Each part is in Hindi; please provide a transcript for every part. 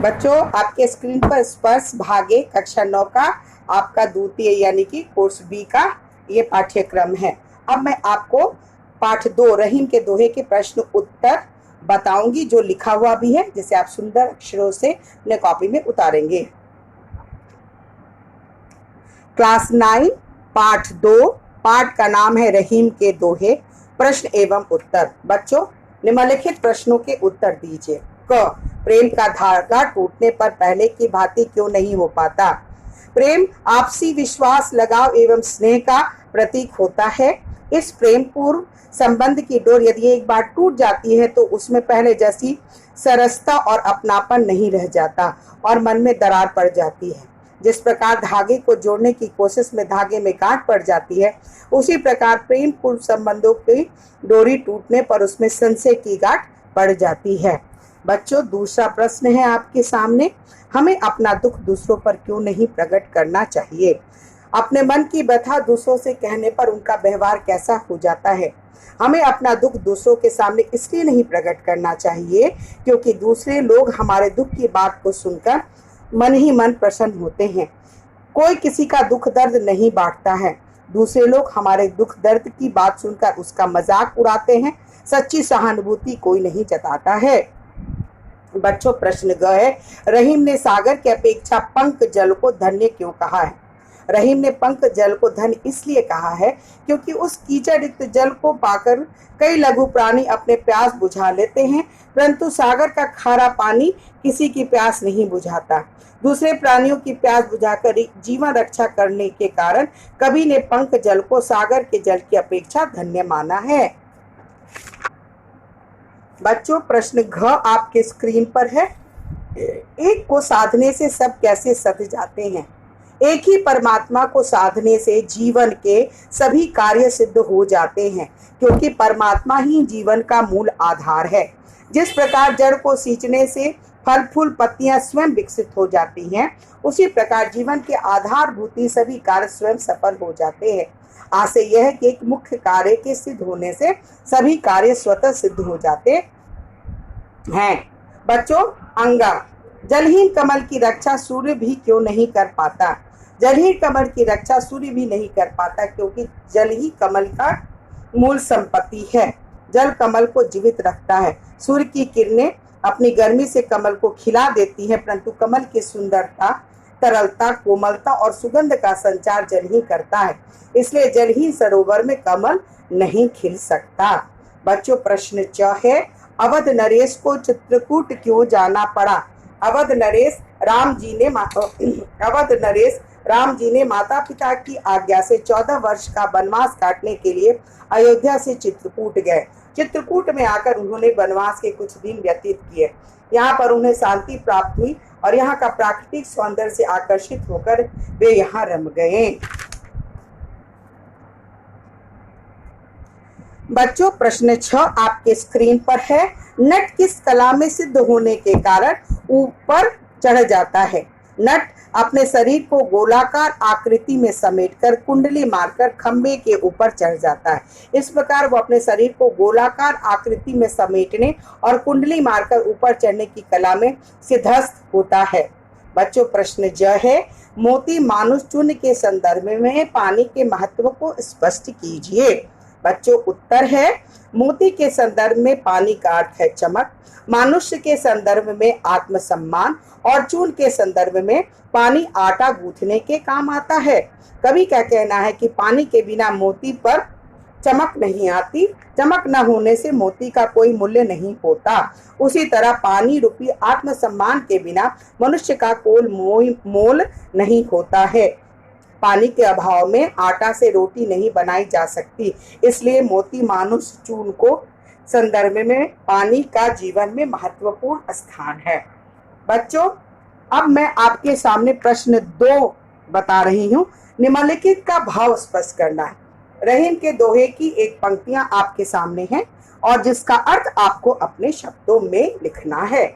बच्चों, आपके स्क्रीन पर स्पर्श भागे कक्षा 9 का आपका द्वितीय यानी कि कोर्स बी का ये पाठ्यक्रम है। अब मैं आपको पाठ 2 रहीम के दोहे के प्रश्न उत्तर बताऊंगी, जो लिखा हुआ भी है, जिसे आप सुंदर अक्षरों से अपने कॉपी में उतारेंगे। क्लास 9 पाठ 2, पाठ का नाम है रहीम के दोहे, प्रश्न एवं उत्तर। बच्चों, निम्नलिखित प्रश्नों के उत्तर दीजिए। क, प्रेम का धागा टूटने पर पहले की भांति क्यों नहीं हो पाता? प्रेम आपसी विश्वास, लगाव एवं स्नेह का प्रतीक होता है। इस प्रेम पूर्व संबंध की डोर यदि एक बार टूट जाती है तो उसमें पहले जैसी सरसता और अपनापन नहीं रह जाता और मन में दरार पड़ जाती है। जिस प्रकार धागे को जोड़ने की कोशिश में धागे में गांठ पड़ जाती है, उसी प्रकार प्रेम पूर्व संबंधों की डोरी टूटने पर उसमें संशय की गांठ पड़ जाती है। बच्चों, दूसरा प्रश्न है आपके सामने, हमें अपना दुख दूसरों पर क्यों नहीं प्रकट करना चाहिए? अपने मन की व्यथा दूसरों से कहने पर उनका व्यवहार कैसा हो जाता है? हमें अपना दुख दूसरों के सामने इसलिए नहीं प्रकट करना चाहिए क्योंकि दूसरे लोग हमारे दुख की बात को सुनकर मन ही मन प्रसन्न होते हैं। कोई किसी का दुख दर्द नहीं बांटता है। दूसरे लोग हमारे दुख दर्द की बात सुनकर उसका मजाक उड़ाते हैं। सच्ची सहानुभूति कोई नहीं जताता है। बच्चों, प्रश्न ग है, रहीम ने सागर की अपेक्षा पंख जल को धन्य क्यों कहा है? रहीम ने पंख जल को धन्य इसलिए कहा है क्योंकि उस कीचड़युक्त जल को पाकर कई लघु प्राणी अपने प्यास बुझा लेते हैं, परंतु सागर का खारा पानी किसी की प्यास नहीं बुझाता। दूसरे प्राणियों की प्यास बुझाकर जीवन रक्षा करने के कारण कवि ने पंख जल को सागर के जल की अपेक्षा धन्य माना है। बच्चों, प्रश्न घ आपके स्क्रीन पर है। एक को साधने से सब कैसे सध जाते हैं? एक ही परमात्मा को साधने से जीवन के सभी कार्य सिद्ध हो जाते हैं, क्योंकि परमात्मा ही जीवन का मूल आधार है। जिस प्रकार जड़ को सींचने से फल फूल पत्तियां स्वयं विकसित हो जाती हैं, उसी प्रकार जीवन के आधारभूत सभी कार्य स्वयं सफल हो जाते हैं। आशय यह है कि एक मुख्य कार्य के सिद्ध होने से सभी कार्य स्वतः सिद्ध हो जाते हैं। बच्चों, अंगा, जलहीन कमल की रक्षा सूर्य भी क्यों नहीं कर पाता? जलहीन कमल की रक्षा सूर्य भी नहीं कर पाता क्योंकि जल ही कमल का मूल संपत्ति है। जल कमल को जीवित रखता है। सूर्य की किरणें अपनी गर्मी से कमल को खिला देती हैं, परंतु कमल की सुंदरता, तरलता, कोमलता और सुगंध का संचार जल ही करता है। इसलिए जलहीन सरोवर में कमल नहीं खिल सकता। बच्चों, प्रश्न च है, अवध नरेश को चित्रकूट क्यों जाना पड़ा? अवध नरेश राम जी ने माता पिता की आज्ञा से 14 वर्ष का वनवास काटने के लिए अयोध्या से चित्रकूट गए। चित्रकूट में आकर उन्होंने वनवास के कुछ दिन व्यतीत किए। यहाँ पर उन्हें शांति प्राप्त हुई और यहाँ का प्राकृतिक सौंदर्य से आकर्षित होकर वे यहाँ रम गए। बच्चों, प्रश्न 6 आपके स्क्रीन पर है। नट किस कला में सिद्ध होने के कारण ऊपर चढ़ जाता है? नट अपने शरीर को गोलाकार आकृति में समेटकर कुंडली मारकर खंबे के ऊपर चढ़ जाता है। इस प्रकार वो अपने शरीर को गोलाकार आकृति में समेटने और कुंडली मारकर ऊपर चढ़ने की कला में सिद्धस्त होता है। बच्चों, प्रश्न ज है, मोती मानुष चूर्ण के संदर्भ में पानी के महत्व को स्पष्ट कीजिए। बच्चों, उत्तर है, मोती के संदर्भ में पानी का अर्थ है चमक, मनुष्य के संदर्भ में आत्मसम्मान और चूर्ण के संदर्भ में पानी आटा गूंथने के काम आता है। कवि का कहना है कि पानी के बिना मोती पर चमक नहीं आती, चमक न होने से मोती का कोई मूल्य नहीं होता। उसी तरह पानी रूपी आत्मसम्मान के बिना मनुष्य का कोई मोल नहीं होता है। पानी के अभाव में आटा से रोटी नहीं बनाई जा सकती, इसलिए मोती मानुष चूर्ण को संदर्भ में पानी का जीवन में महत्वपूर्ण स्थान है। बच्चों, अब मैं आपके सामने प्रश्न 2 बता रही हूँ। निम्नलिखित का भाव स्पष्ट करना है। रहीम के दोहे की एक पंक्तियां आपके सामने हैं और जिसका अर्थ आपको अपने शब्दों में लिखना है।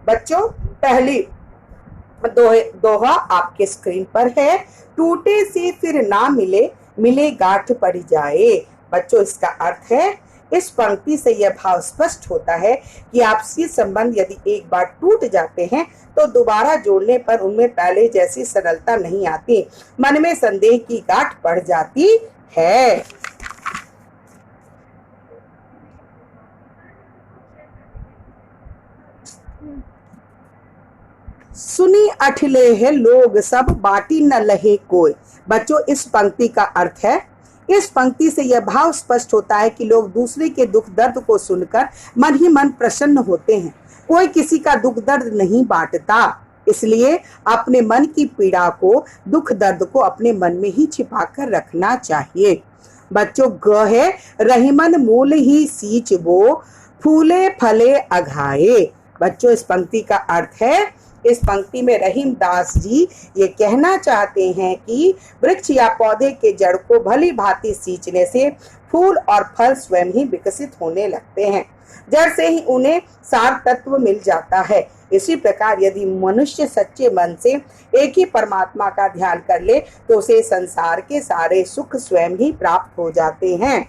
बच्चों, पहली दोहा आपके स्क्रीन पर है। टूटे से फिर ना मिले, मिले गांठ पड़ जाए। बच्चों, इसका अर्थ है इस पंक्ति से यह भाव स्पष्ट होता है कि आपसी संबंध यदि एक बार टूट जाते हैं तो दोबारा जोड़ने पर उनमें पहले जैसी सरलता नहीं आती, मन में संदेह की गांठ पड़ जाती है। सुनी अठले है लोग सब, बाटी न लहे कोई। बच्चों, इस पंक्ति का अर्थ है, इस पंक्ति से यह भाव स्पष्ट होता है कि लोग दूसरे के दुख दर्द को सुनकर मन ही मन प्रसन्न होते हैं। कोई किसी का दुख दर्द नहीं बांटता, इसलिए अपने मन की पीड़ा को, दुख दर्द को अपने मन में ही छिपा कर रखना चाहिए। बच्चों, ग है रहीमन मूल ही सींच बो, फूले फले अघाए। बच्चों, इस पंक्ति का अर्थ है, इस पंक्ति में रहीम दास जी ये कहना चाहते हैं कि वृक्ष या पौधे के जड़ को भली भांति सींचने से फूल और फल स्वयं ही विकसित होने लगते हैं। जड़ से ही उन्हें सार तत्व मिल जाता है। इसी प्रकार यदि मनुष्य सच्चे मन से एक ही परमात्मा का ध्यान कर ले तो उसे संसार के सारे सुख स्वयं ही प्राप्त हो जाते हैं।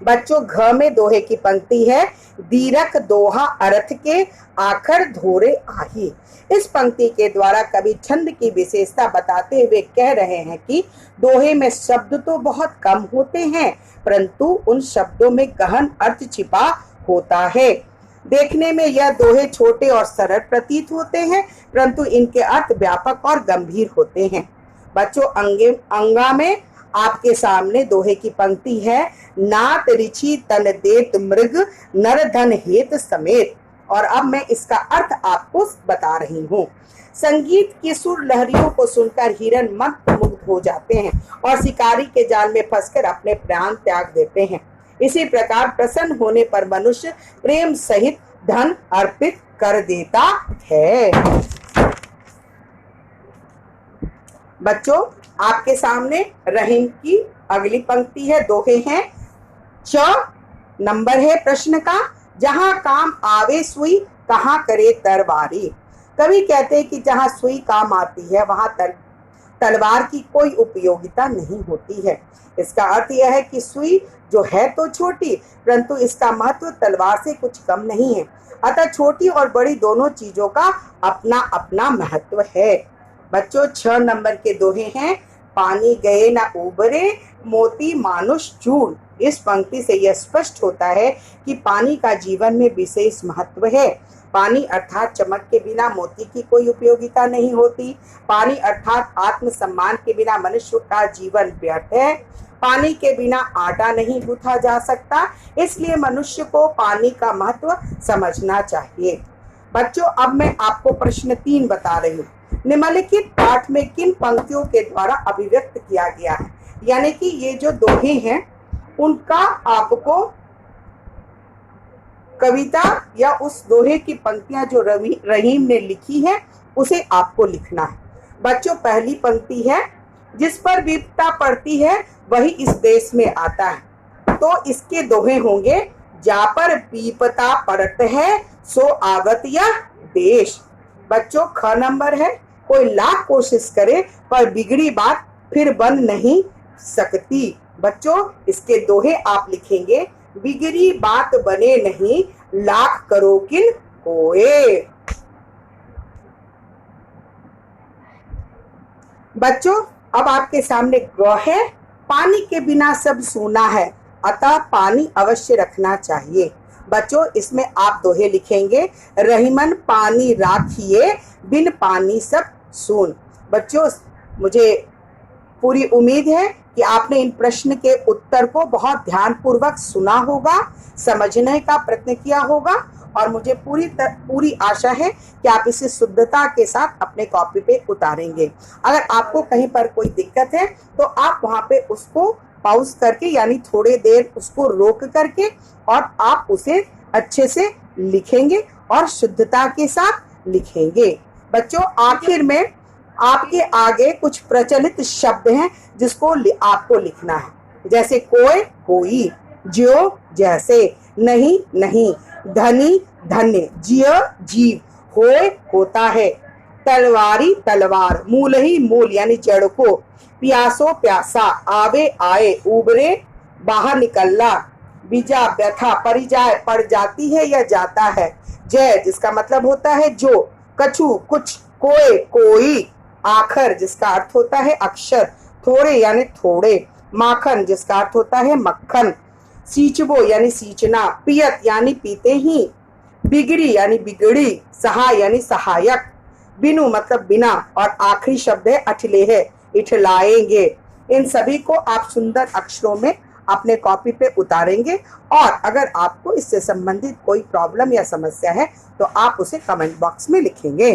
बच्चों, घ में दोहे की पंक्ति है, दीरक दोहा अर्थ के आखर धोरे आही। इस पंक्ति के द्वारा कवि छंद की विशेषता बताते हुए कह रहे हैं कि दोहे में शब्द तो बहुत कम होते हैं, परंतु उन शब्दों में गहन अर्थ छिपा होता है। देखने में यह दोहे छोटे और सरल प्रतीत होते हैं, परंतु इनके अर्थ व्यापक और गंभीर होते हैं। बच्चों, अंगा में आपके सामने दोहे की पंक्ति है, नात रिछि तन देत मृग, नर धन हेत समेत। और अब मैं इसका अर्थ आपको बता रही हूँ। संगीत की सुर लहरियों को सुनकर हिरन मंत्रमुग्ध हो जाते हैं और शिकारी के जाल में फंसकर अपने प्राण त्याग देते हैं। इसी प्रकार प्रसन्न होने पर मनुष्य प्रेम सहित धन अर्पित कर देता है। बच्चों, आपके सामने रहीम की अगली पंक्ति है, दोहे हैं। च नंबर है प्रश्न का, जहां काम आवे सुई, कहां करे तरवारी। कवि कहते हैं कि जहां सुई काम आती है वहां तलवार की कोई उपयोगिता नहीं होती है। इसका अर्थ यह है कि सुई जो है तो छोटी, परंतु इसका महत्व तलवार से कुछ कम नहीं है। अतः छोटी और बड़ी दोनों चीजों का अपना अपना महत्व है। बच्चों, 6 नंबर के दोहे हैं, पानी गए न उबरे, मोती मानुष चूर्ण। इस पंक्ति से यह स्पष्ट होता है कि पानी का जीवन में विशेष महत्व है। पानी अर्थात चमक के बिना मोती की कोई उपयोगिता नहीं होती। पानी अर्थात आत्मसम्मान के बिना मनुष्य का जीवन व्यर्थ है। पानी के बिना आटा नहीं गूंथा जा सकता, इसलिए मनुष्य को पानी का महत्व समझना चाहिए। बच्चों, अब मैं आपको प्रश्न 3 बता रही हूँ। निम्नलिखित पाठ में किन पंक्तियों के द्वारा अभिव्यक्त किया गया है, यानी कि ये जो दोहे हैं उनका आपको कविता या उस दोहे की पंक्तियां जो रहीम ने लिखी है उसे आपको लिखना है। बच्चों, पहली पंक्ति है, जिस पर विपदा पड़ती है वही इस देश में आता है, तो इसके दोहे होंगे, जा पर विपदा पड़त है सो आवत यह देश। बच्चों, ख नंबर है, कोई लाख कोशिश करे पर बिगड़ी बात फिर बन नहीं सकती। बच्चों, इसके दोहे आप लिखेंगे, बिगड़ी बात बने नहीं, लाख करो किन कोए। बच्चों, अब आपके सामने ग है, पानी के बिना सब सूना है, अतः पानी अवश्य रखना चाहिए। बच्चों, इसमें आप दोहे लिखेंगे, रहीमन पानी राखिए, बिन पानी सब सून। बच्चों, मुझे पूरी उम्मीद है कि आपने इन प्रश्न के उत्तर को बहुत ध्यानपूर्वक सुना होगा, समझने का प्रयत्न किया होगा, और मुझे पूरी आशा है कि आप इसे शुद्धता के साथ अपने कॉपी पे उतारेंगे। अगर आपको कहीं पर कोई दिक्कत है तो आप वहां पे उसको पॉज करके, यानी थोड़ी देर उसको रोक करके, और आप उसे अच्छे से लिखेंगे और शुद्धता के साथ लिखेंगे। बच्चों, आखिर में आपके आगे कुछ प्रचलित शब्द हैं जिसको आपको लिखना है, जैसे कोय कोई, ज्यो जैसे, नहीं नहीं, धनी धन्य, जिय जीव, होए होता है, तलवारी तलवार, मूल ही मूल यानी जड़ को, प्यासो प्यासा, आवे आए, उबरे बाहर निकलना, बीजा व्यथा परिजाय पड़ जाती है या जाता है। जय जिसका मतलब होता है जो, कछु कुछ, कोय कोई, आखर जिसका अर्थ होता है अक्षर, थोड़े यानी थोड़े, माखन जिसका अर्थ होता है मक्खन, सींचबो यानी सींचना, पियत यानी पीते ही, बिगड़ी यानी बिगड़ी, सहाय यानी सहायक, बिनु मतलब बिना, और आखिरी शब्द है अठले है, इठलाएंगे। इन सभी को आप सुंदर अक्षरों में अपने कॉपी पे उतारेंगे और अगर आपको इससे संबंधित कोई प्रॉब्लम या समस्या है तो आप उसे कमेंट बॉक्स में लिखेंगे।